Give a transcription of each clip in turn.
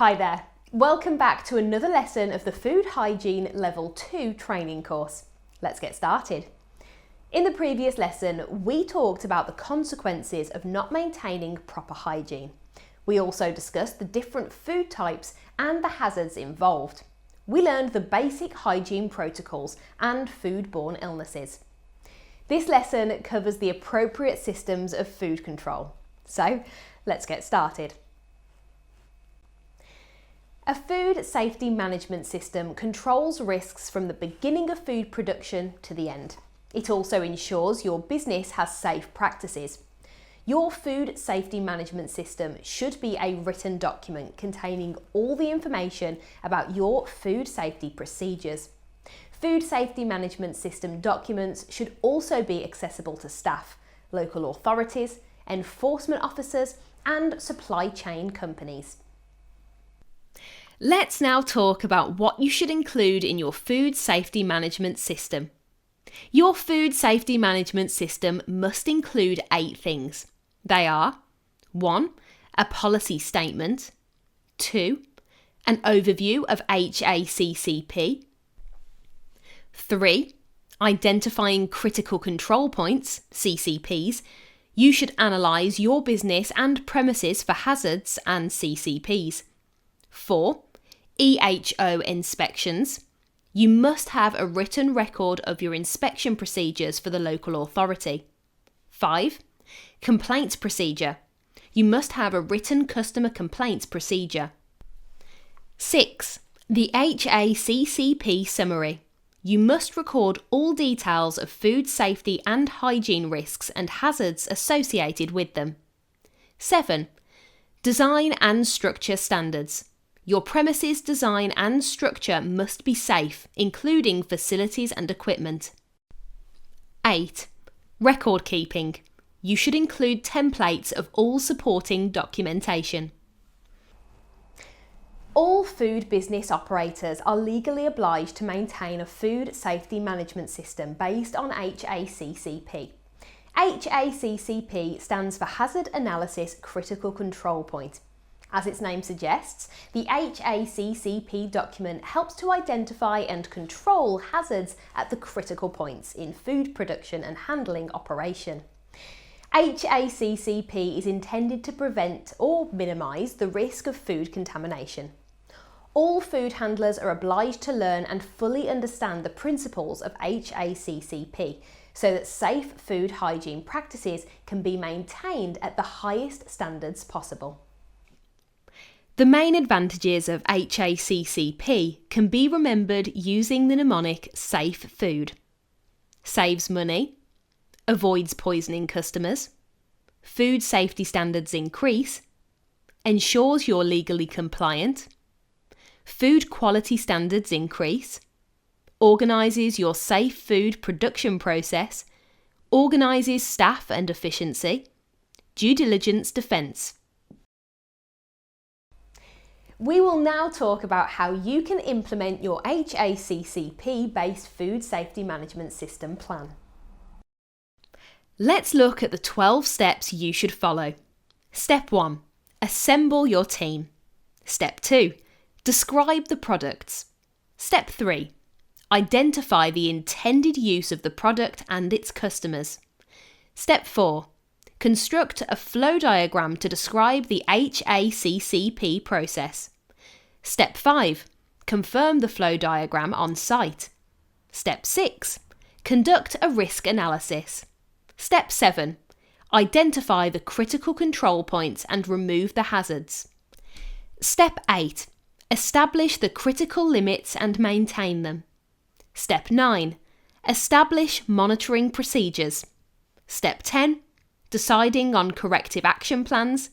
Hi there, welcome back to another lesson of the Food Hygiene Level 2 training course. Let's get started. In the previous lesson, we talked about the consequences of not maintaining proper hygiene. We also discussed the different food types and the hazards involved. We learned the basic hygiene protocols and foodborne illnesses. This lesson covers the appropriate systems of food control. So, let's get started. A food safety management system controls risks from the beginning of food production to the end. It also ensures your business has safe practices. Your food safety management system should be a written document containing all the information about your food safety procedures. Food safety management system documents should also be accessible to staff, local authorities, enforcement officers, and supply chain companies. Let's now talk about what you should include in your food safety management system. Your food safety management system must include 8 things. They are 1. A policy statement, 2. An overview of HACCP, 3. Identifying critical control points, CCPs. You should analyse your business and premises for hazards and CCPs. 4. EHO inspections. You must have a written record of your inspection procedures for the local authority. 5. Complaints procedure. You must have a written customer complaints procedure. 6. The HACCP summary. You must record all details of food safety and hygiene risks and hazards associated with them. 7. Design and structure standards. Your premises design and structure must be safe, including facilities and equipment. 8. Record keeping. You should include templates of all supporting documentation. All food business operators are legally obliged to maintain a food safety management system based on HACCP. HACCP stands for Hazard Analysis Critical Control Point. As its name suggests, the HACCP document helps to identify and control hazards at the critical points in food production and handling operation. HACCP is intended to prevent or minimise the risk of food contamination. All food handlers are obliged to learn and fully understand the principles of HACCP so that safe food hygiene practices can be maintained at the highest standards possible. The main advantages of HACCP can be remembered using the mnemonic Safe Food. Saves money, avoids poisoning customers, food safety standards increase, ensures you're legally compliant, food quality standards increase, organises your safe food production process, organises staff and efficiency, due diligence defence. We will now talk about how you can implement your HACCP-based food safety management system plan. Let's look at the 12 steps you should follow. Step 1. Assemble your team. Step 2. Describe the products. Step 3. Identify the intended use of the product and its customers. Step 4. Construct a flow diagram to describe the HACCP process. Step 5. Confirm the flow diagram on site. Step 6. Conduct a risk analysis. Step 7. Identify the critical control points and remove the hazards. Step 8. Establish the critical limits and maintain them. Step 9. Establish monitoring procedures. Step 10. Deciding on corrective action plans.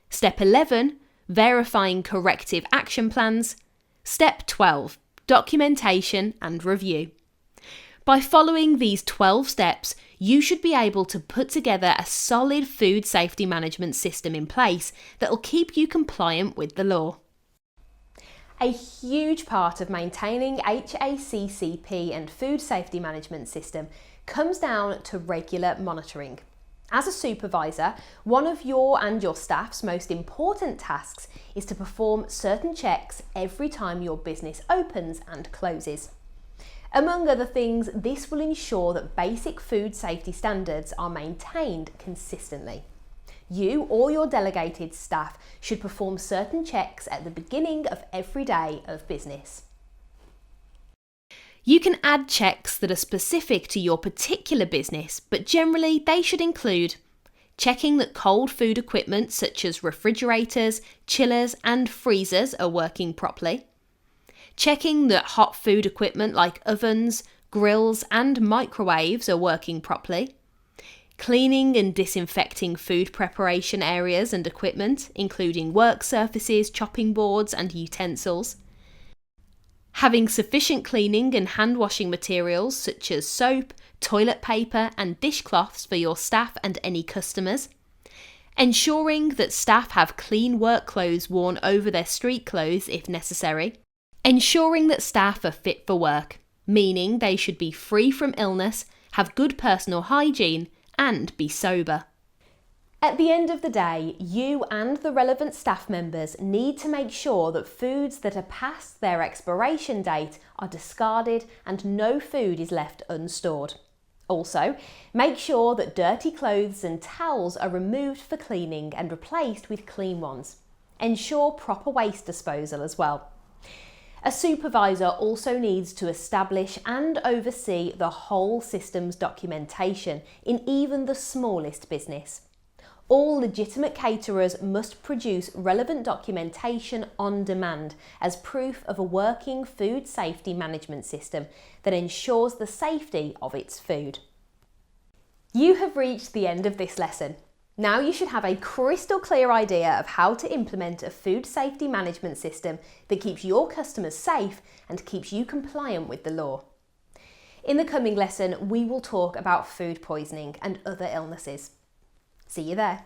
Step 11. Verifying corrective action plans. Step 12. Documentation and review. By following these 12 steps, you should be able to put together a solid food safety management system in place that will keep you compliant with the law. A huge part of maintaining HACCP and food safety management system comes down to regular monitoring. As a supervisor, one of your and your staff's most important tasks is to perform certain checks every time your business opens and closes. Among other things, this will ensure that basic food safety standards are maintained consistently. You or your delegated staff should perform certain checks at the beginning of every day of business. You can add checks that are specific to your particular business, but generally they should include checking that cold food equipment such as refrigerators, chillers and freezers are working properly, checking that hot food equipment like ovens, grills and microwaves are working properly, cleaning and disinfecting food preparation areas and equipment, including work surfaces, chopping boards and utensils, having sufficient cleaning and hand washing materials such as soap, toilet paper and dishcloths for your staff and any customers, ensuring that staff have clean work clothes worn over their street clothes if necessary, ensuring that staff are fit for work, meaning they should be free from illness, have good personal hygiene and be sober. At the end of the day, you and the relevant staff members need to make sure that foods that are past their expiration date are discarded and no food is left unstored. Also, make sure that dirty clothes and towels are removed for cleaning and replaced with clean ones. Ensure proper waste disposal as well. A supervisor also needs to establish and oversee the whole system's documentation in even the smallest business. All legitimate caterers must produce relevant documentation on demand as proof of a working food safety management system that ensures the safety of its food. You have reached the end of this lesson. Now you should have a crystal clear idea of how to implement a food safety management system that keeps your customers safe and keeps you compliant with the law. In the coming lesson, we will talk about food poisoning and other illnesses. See you there.